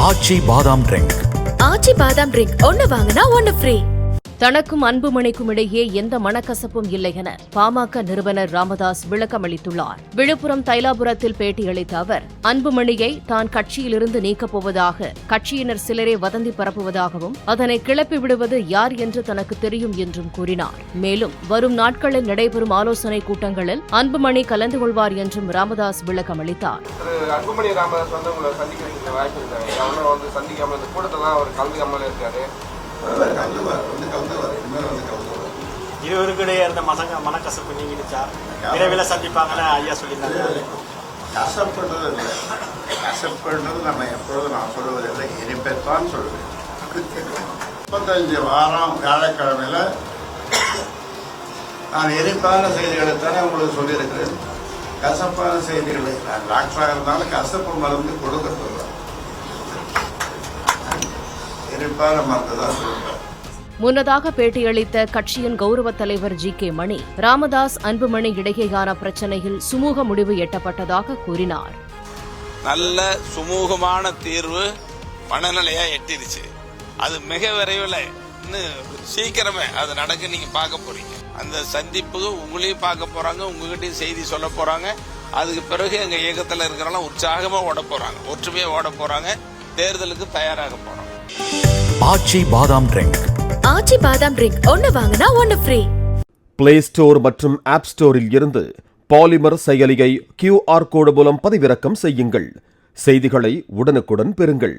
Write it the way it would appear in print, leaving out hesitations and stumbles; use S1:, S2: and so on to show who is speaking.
S1: ஆச்சி பாதாம் ட்ரிங்க்.
S2: ஆச்சி பாதாம் ட்ரிங்க் ஒன்னு வாங்கினா ஒன்னு ஃப்ரீ.
S3: தனக்கும் அன்புமணிக்கும் இடையே எந்த மனக்கசப்பும் இல்லை என பாமக நிறுவனர் ராமதாஸ் விளக்கமளித்துள்ளார். விழுப்புரம் தைலாபுரத்தில் பேட்டியளித்த அவர், அன்புமணியை தான் கட்சியிலிருந்து நீக்கப் போவதாக கட்சியினர் சிலரே வதந்தி பரப்புவதாகவும் அதனை கிளப்பி விடுவது யார் என்று தனக்கு தெரியும் என்றும் கூறினார். மேலும் வரும் நாட்களில் நடைபெறும் ஆலோசனை கூட்டங்களில் அன்புமணி கலந்து கொள்வார் என்றும் ராமதாஸ் விளக்கமளித்தார்.
S4: இருவருக்கிடையே இருந்த மனக்கசப்பு நீங்கிடுச்சா? விரைவில் சந்திப்பாங்கன்னு ஐயா சொல்லியிருந்தாங்க.
S5: கசப்புன்றது நம்ம எப்பொழுதும் நான் சொல்லுவதில்லை, இனிப்பேத்தான் சொல்லுவேன். 35 வாரம் வியாழக்கிழமையில நான் இனிப்பான செய்திகளைத்தானே உங்களுக்கு சொல்லியிருக்கிறேன். கசப்பான செய்திகளை நான் டாக்டராக இருந்தாலும் கசப்பு மருந்து கொடுக்க சொல்லுவேன், இனிப்பான மருந்து தான் சொல்லுவேன்.
S3: முன்னதாக பேட்டியளித்த கட்சியின் கௌரவ தலைவர் G.K. மணி, ராமதாஸ் அன்புமணி இடையேயான பிரச்சனையில் சுமூக முடிவு எட்டப்பட்டதாக கூறினார்.
S6: நல்ல சுமூகமான தீர்வு மனநிலையா எட்டிருச்சு. அது மிக விரைவில் சீக்கிரமே அது நடக்க நீங்க பார்க்க போறீங்க. அந்த சந்திப்பு உங்களையும் பார்க்க போறாங்க, உங்ககிட்டயும் செய்தி சொல்ல போறாங்க. அதுக்கு பிறகு எங்க இயக்கத்தில் இருக்கிறவங்க உற்சாகமா ஓட போறாங்க, ஒற்றுமையா ஓட போறாங்க. தேர்தலுக்கு தயாராக போறோம்.
S1: ஆச்சி பாதாம் ட்ரிங்க்.
S2: ஆச்சி பாதாம் ட்ரிங்க் ஒன்னு வாங்கினா ஒன்னு ஃப்ரீ.
S7: பிளே ஸ்டோர் மற்றும் ஆப் ஸ்டோரில் இருந்து பாலிமர் செயலியை QR கோடு மூலம் பதிவிறக்கம் செய்யுங்கள். செய்திகளை உடனுக்குடன் பெறுங்கள்.